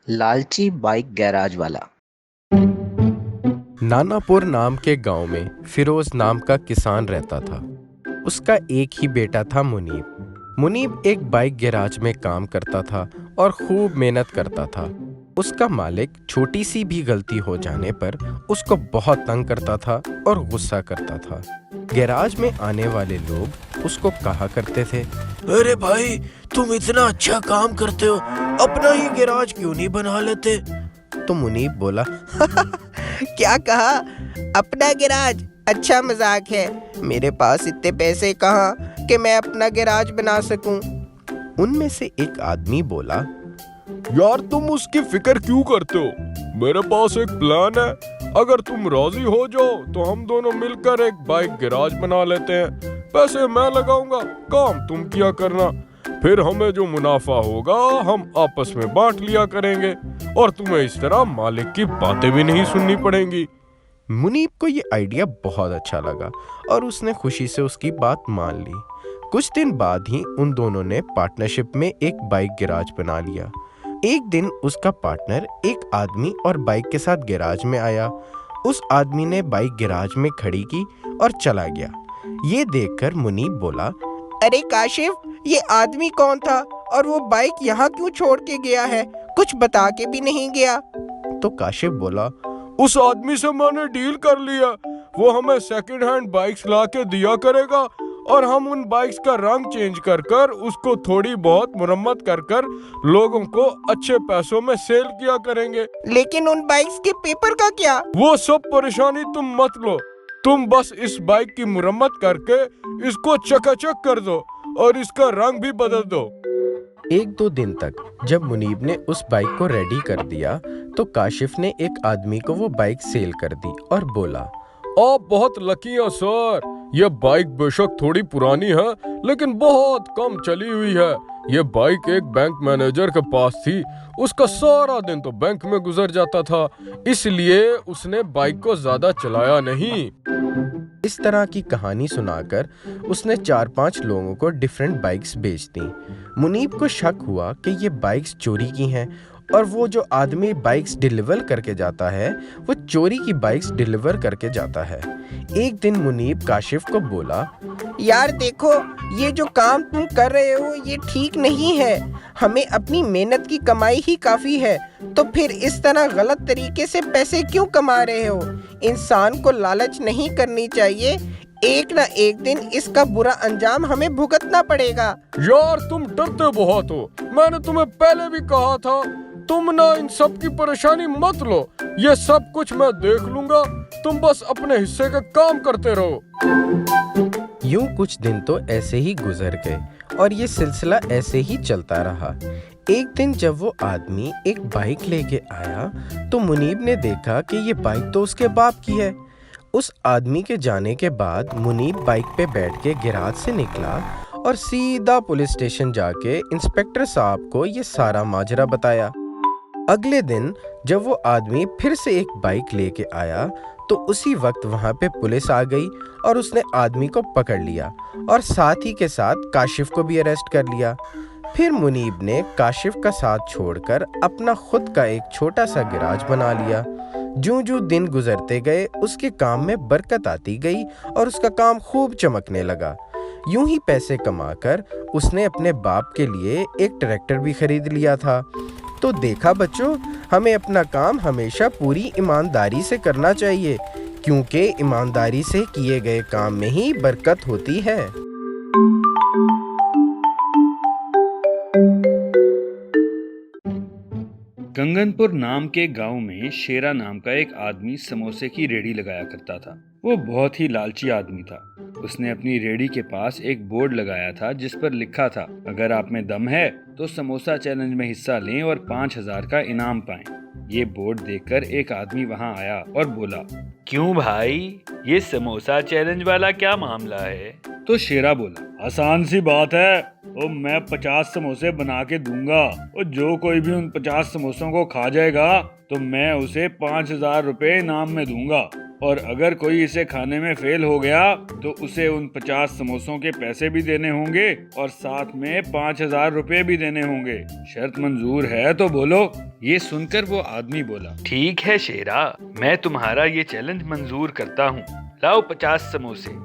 लालची bike garage वाला। नानापुर नाम के गांव में फिरोज नाम का किसान रहता था। उसका एक ही बेटा था मुनीब। मुनीब एक बाइक गैराज में काम करता था और खूब मेहनत करता था। उसका मालिक छोटी सी भी गलती हो जाने पर उसको बहुत तंग करता था और गुस्सा करता था। गैराज में आने वाले लोग उसको कहा करते थे, अरे भाई, तुम इतना अच्छा काम करते हो, अपना ही गैराज क्यों नहीं बना लेते? तो मुनीब बोला, क्या कहा? अपना गैराज? अच्छा मजाक है। मेरे पास इतने पैसे कहाँ कि मैं अपना गैराज बना सकूं। उनमें से एक आदमी बोला, यार तुम उसकी फिक्र क्यों करते हो? मेरे पास एक प्लान है। अगर तुम राजी हो जाओ तो हम दोनों मिलकर एक बाइक गैराज बना लेते हैं। पैसे मैं लगाऊंगा, काम तुम किया करना। फिर हमें जो मुनाफा होगा हम आपस में बांट लिया करेंगे और तुम्हें इस तरह मालिक की बातें भी नहीं सुननी पड़ेंगी। मुनीब को ये आइडिया बहुत अच्छा लगा और उसने खुशी से उसकी बात मान ली। कुछ दिन बाद ही उन दोनों ने पार्टनरशिप में एक बाइक गैराज बना लिया। एक दिन उसका पार्टनर एक आदमी और बाइक के साथ गैराज में आया। उस आदमी ने बाइक गैराज में खड़ी की और चला गया। ये देखकर मुनीब बोला, अरे काशिफ, ये आदमी कौन था और वो बाइक यहाँ क्यों छोड़ के गया है? कुछ बता के भी नहीं गया। तो काशिफ बोला, उस आदमी से मैंने डील कर लिया। वो हमें सेकंड हैंड बाइक्स ला के दिया करेगा और हम उन बाइक्स का रंग चेंज कर कर उसको थोड़ी बहुत मुरम्मत कर कर लोगों को अच्छे पैसों में सेल किया करेंगे। लेकिन उन बाइक्स के पेपर का क्या? वो सब परेशानी तुम मत लो। तुम बस इस बाइक की मुरम्मत करके इसको चकाचक कर दो और इसका रंग भी बदल दो। एक दो दिन तक जब मुनीब ने उस बाइक को रेडी कर दिया तो काशिफ ने एक आदमी को वो बाइक सेल कर दी और बोला, आप बहुत लकी हैं सर। ये बाइक बेशक थोड़ी पुरानी है लेकिन बहुत कम चली हुई है। ये बाइक एक बैंक मैनेजर के पास थी। उसका सारा दिन तो बैंक में गुजर जाता था, इसलिए उसने बाइक को ज्यादा चलाया नहीं। इस तरह की कहानी सुनाकर उसने 4-5 लोगों को डिफरेंट बाइक्स बेच दी। मुनीब को शक हुआ कि ये बाइक्स चोरी की हैं और वो जो आदमी बाइक्स डिलीवर करके जाता है वो चोरी की बाइक्स डिलीवर करके जाता है। एक दिन मुनीब काशिफ को बोला, यार देखो, ये जो काम तुम कर रहे हो ये ठीक नहीं है। हमें अपनी मेहनत की कमाई ही काफी है, तो फिर इस तरह गलत तरीके से पैसे क्यों कमा रहे हो? इंसान को लालच नहीं करनी चाहिए। एक ना एक दिन इसका बुरा अंजाम हमें भुगतना पड़ेगा। यार तुम डरते बहुत हो। मैंने तुम्हें पहले भी कहा था, तुम ना इन सब की परेशानी मत लो। ये सब कुछ मैं देख लूंगा, तुम बस अपने हिस्से का काम करते रहो। यूं कुछ दिन तो ऐसे ही गुजर गए और ये सिलसिला ऐसे ही चलता रहा। एक दिन जब वो आदमी एक बाइक लेके आया तो मुनीब ने देखा कि ये बाइक तो उसके बाप की है। उस आदमी के जाने के बाद मुनीब बाइक पे बैठ के गैराज से निकला और सीधा पुलिस स्टेशन जाके इंस्पेक्टर साहब को ये सारा माजरा बताया। अगले दिन जब वो आदमी फिर से एक बाइक लेके आया तो उसी वक्त वहां पे पुलिस आ गई और उसने आदमी को पकड़ लिया और साथ ही के साथ काशिफ को भी अरेस्ट कर लिया। फिर मुनीब ने काशिफ का साथ छोड़कर अपना खुद का एक छोटा सा गैराज बना लिया। जूं-जूं दिन गुजरते गए उसके काम में बरकत आती गई और उसका काम खूब चमकने लगा। यूं ही पैसे कमाकर उसने अपने बाप के लिए एक ट्रैक्टर भी खरीद लिया था। तो देखा बच्चों, हमें अपना काम हमेशा पूरी ईमानदारी से करना चाहिए, क्योंकि ईमानदारी से किए गए काम में ही बरकत होती है। गंगनपुर नाम के गांव में शेरा नाम का एक आदमी समोसे की रेडी लगाया करता था। वो बहुत ही लालची आदमी था। उसने अपनी रेडी के पास एक बोर्ड लगाया था जिस पर लिखा था, अगर आप में दम है तो समोसा चैलेंज में हिस्सा लें और 5,000 का इनाम पाएं। ये बोर्ड देखकर एक आदमी वहां आया और बोला, क्यों भाई, ये समोसा चैलेंज वाला क्या मामला है? तो शेरा बोला, आसान सी बात है, ओ मैं 50 समोसे बना के दूंगा और जो कोई भी उन 50 समोसों को खा जाएगा तो मैं उसे 5,000 रुपए इनाम में दूंगा, और अगर कोई इसे खाने में फेल हो गया तो उसे उन 50 समोसों के पैसे भी देने होंगे और साथ में 5,000 रुपए भी देने होंगे। शर्त मंजूर है तो बोलो। ये सुनकर वो आदमी बोला, ठीक है शेरा, मैं तुम्हारा ये चैलेंज मंजूर करता हूँ, लाओ 50 समोसे।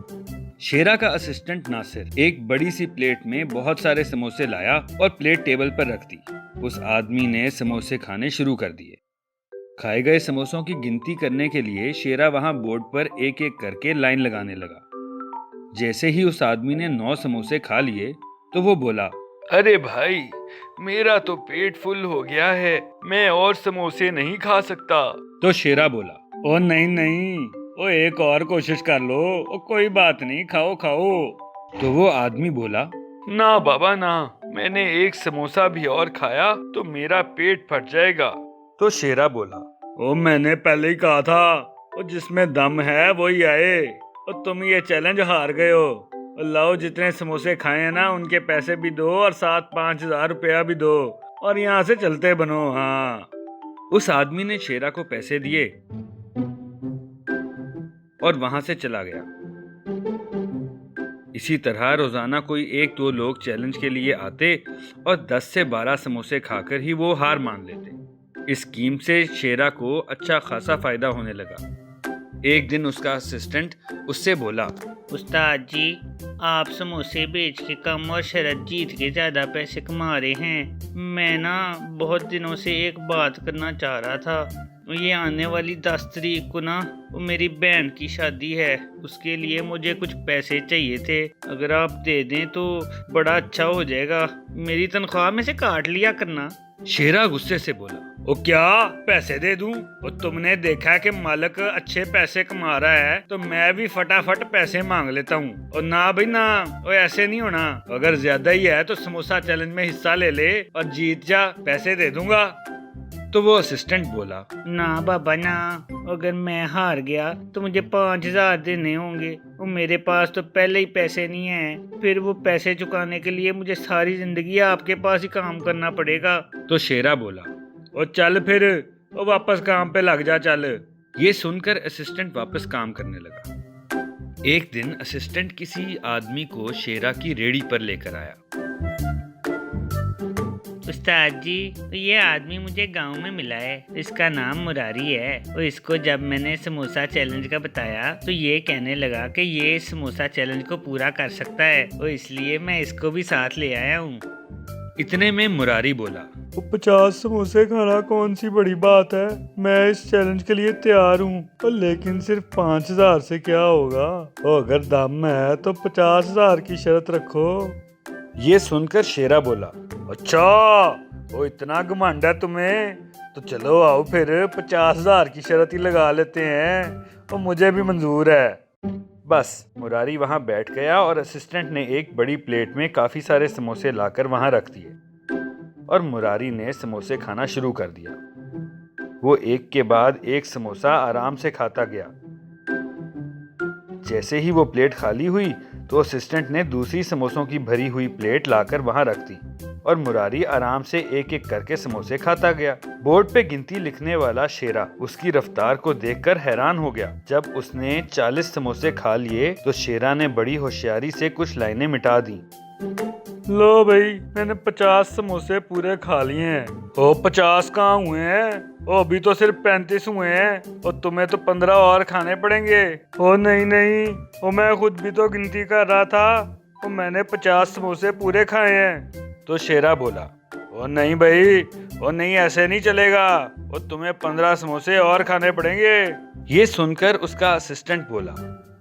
शेरा का असिस्टेंट नासिर एक बड़ी सी प्लेट में बहुत सारे समोसे लाया और प्लेट टेबल पर रख दी। उस आदमी ने समोसे खाने शुरू कर दिए। खाए गए समोसों की गिनती करने के लिए शेरा वहां बोर्ड पर एक एक करके लाइन लगाने लगा। जैसे ही उस आदमी ने 9 समोसे खा लिए तो वो बोला, अरे भाई, मेरा तो पेट फुल हो गया है, मैं और समोसे नहीं खा सकता। तो शेरा बोला, ओ नहीं नहीं, ओ एक और कोशिश कर लो, ओ कोई बात नहीं, खाओ खाओ। तो वो आदमी बोला, ना बाबा ना, मैंने एक समोसा भी और खाया तो मेरा पेट फट जाएगा। तो शेरा बोला, ओ मैंने पहले ही कहा था, ओ जिसमें दम है वही आए, और तुम ये चैलेंज हार गए हो। और लाओ, जितने समोसे खाए हैं ना उनके पैसे भी दो और साथ 5,000 रुपया भी दो, और यहाँ से चलते बनो। हाँ। उस आदमी ने शेरा को पैसे दिए और वहां से चला गया। इसी तरह रोजाना कोई 1-2 लोग चैलेंज के लिए आते और 10 से 12 समोसे खाकर ही वो हार मान लेते। इस स्कीम से शेरा को अच्छा खासा फायदा होने लगा। एक दिन उसका असिस्टेंट उससे बोला, उस्ताद जी, आप समोसे बेच के कम और शरत जीत के ज़्यादा पैसे कमा रहे हैं। मैं ना बहुत दिनों से एक बात करना चाह रहा था। ये आने वाली 10 तारीख को ना वो मेरी बहन की शादी है, उसके लिए मुझे कुछ पैसे चाहिए थे। अगर आप दे दें तो बड़ा अच्छा हो जाएगा, मेरी तनख्वाह में से काट लिया करना। शेरा गुस्से से बोला, ओ क्या पैसे दे दूं? और तुमने देखा कि मालिक अच्छे पैसे कमा रहा है तो मैं भी फटाफट पैसे मांग लेता हूँ। और ना भाई ना, और ऐसे नहीं होना। अगर ज्यादा ही है तो समोसा चैलेंज में हिस्सा ले ले और जीत जा, पैसे दे दूंगा। तो वो असिस्टेंट बोला, ना बाबा ना, अगर मैं हार गया तो मुझे 5,000 देने होंगे, वो मेरे पास तो पहले ही पैसे नहीं है। फिर वो पैसे चुकाने के लिए मुझे सारी जिंदगी आपके पास ही काम करना पड़ेगा। तो शेरा बोला, ओ चल फिर, ओ वापस काम पे लग जा, चल। ये सुनकर असिस्टेंट वापस काम करने लगा। एक दिन असिस्टेंट किसी आदमी को शेरा की रेड़ी पर लेकर आया। उस्ताद जी, तो ये आदमी मुझे गांव में मिला है, इसका नाम मुरारी है। और इसको जब मैंने समोसा चैलेंज का बताया तो ये कहने लगा कि ये समोसा चैलेंज को पूरा कर सकता है, और इसलिए मैं इसको भी साथ ले आया हूँ। इतने में मुरारी बोला, 50 समोसे खाना कौन सी बड़ी बात है, मैं इस चैलेंज के लिए तैयार हूँ। लेकिन सिर्फ 5,000 से क्या होगा? अगर दम है तो 50,000 की शर्त रखो। ये सुनकर शेरा बोला, अच्छा, वो इतना घमंड है तुम्हें, तो चलो आओ फिर 50,000 की शर्त ही लगा लेते हैं, और मुझे भी मंजूर है। बस मुरारी वहां बैठ गया और असिस्टेंट ने एक बड़ी प्लेट में काफी सारे समोसे लाकर वहां रख दिए, और मुरारी ने समोसे खाना शुरू कर दिया। वो एक के बाद एक समोसा आराम से खाता गया। जैसे ही वो प्लेट खाली हुई तो असिस्टेंट ने दूसरी समोसों की भरी हुई प्लेट लाकर वहां रख दी, और मुरारी आराम से एक एक करके समोसे खाता गया। बोर्ड पे गिनती लिखने वाला शेरा उसकी रफ्तार को देखकर हैरान हो गया। जब उसने 40 समोसे खा लिए तो शेरा ने बड़ी होशियारी से कुछ लाइनें मिटा दी। लो भाई, मैंने 50 समोसे पूरे खा लिए हैं। ओ 50 कहाँ हुए हैं? ओ अभी तो सिर्फ 35 हुए हैं, और तुम्हें तो 15 और खाने पड़ेंगे। ओ नहीं नहीं, ओ मैं खुद भी तो गिनती कर रहा था, ओ मैंने 50 समोसे पूरे खाए हैं। तो शेरा बोला, ओ नहीं भाई, ओ नहीं, ऐसे नहीं चलेगा, ओ तुम्हें 15 समोसे और खाने पड़ेंगे। ये सुनकर उसका असिस्टेंट बोला,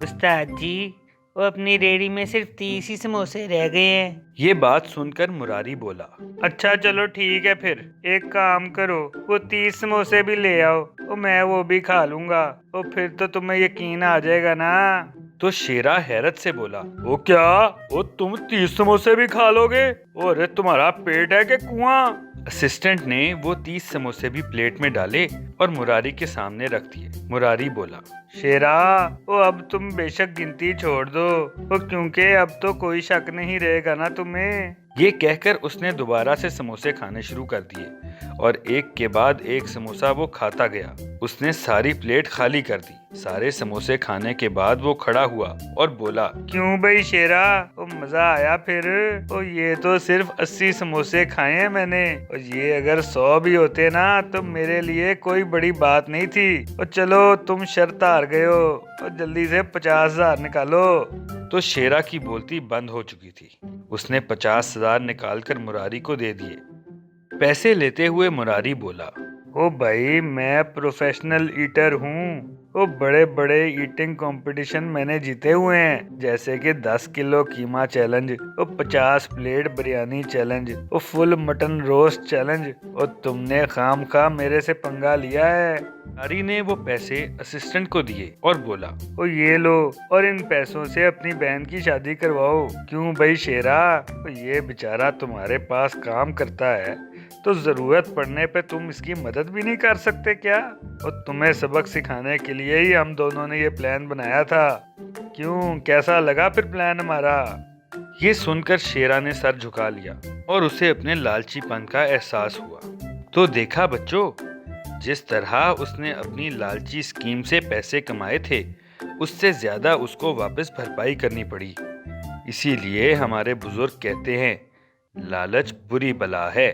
उस्ताद जी, वो अपनी रेडी में सिर्फ 30 ही समोसे रह गए हैं। ये बात सुनकर मुरारी बोला, अच्छा चलो ठीक है, फिर एक काम करो, वो 30 समोसे भी ले आओ, और मैं वो भी खा लूंगा, और फिर तो तुम्हें यकीन आ जाएगा ना। तो शेरा हैरत से बोला, ओ क्या, ओ तुम 30 समोसे भी खा लोगे? अरे तुम्हारा पेट है कि कुआं? असिस्टेंट ने वो 30 समोसे भी प्लेट में डाले और मुरारी के सामने रख दिए। मुरारी बोला, शेरा, वो अब तुम बेशक गिनती छोड़ दो, वो क्योंकि अब तो कोई शक नहीं रहेगा ना तुम्हें। ये कहकर उसने दोबारा से समोसे खाने शुरू कर दिए और एक के बाद एक समोसा वो खाता गया। उसने सारी प्लेट खाली कर दी। सारे समोसे खाने के बाद वो खड़ा हुआ और बोला, क्यों भाई शेरा, ओ मजा आया फिर? ओ ये तो सिर्फ 80 समोसे खाए हैं मैंने, और ये अगर 100 भी होते ना तो मेरे लिए कोई बड़ी बात नहीं थी। और चलो तुम शर्त हार गए हो, और जल्दी से 50,000 निकालो। तो शेरा की बोलती बंद हो चुकी थी। उसने 50,000 निकालकर मुरारी को दे दिए। पैसे लेते हुए मुरारी बोला, ओ भाई मैं प्रोफेशनल ईटर हूँ। ओ बड़े बड़े ईटिंग कंपटीशन मैंने जीते हुए हैं, जैसे कि 10 किलो कीमा चैलेंज, ओ 50 प्लेट बिरयानी चैलेंज, ओ फुल मटन रोस्ट चैलेंज। और तुमने खामखा मेरे से पंगा लिया है। मुरारी ने वो पैसे असिस्टेंट को दिए और बोला, ओ ये लो, और इन पैसों से अपनी बहन की शादी करवाओ। क्यों भाई शेरा, ओ ये बेचारा तुम्हारे पास काम करता है तो जरूरत पड़ने पे तुम इसकी मदद भी नहीं कर सकते क्या? और तुम्हें सबक सिखाने के लिए ही हम दोनों ने ये प्लान बनाया था। क्यों, कैसा लगा फिर प्लान हमारा? ये सुनकर शेरा ने सर झुका लिया और उसे अपने लालचीपन का एहसास हुआ। तो देखा बच्चों, जिस तरह उसने अपनी लालची स्कीम से पैसे कमाए थे, उससे ज्यादा उसको वापस भरपाई करनी पड़ी। इसीलिए हमारे बुजुर्ग कहते हैं, लालच बुरी बला है।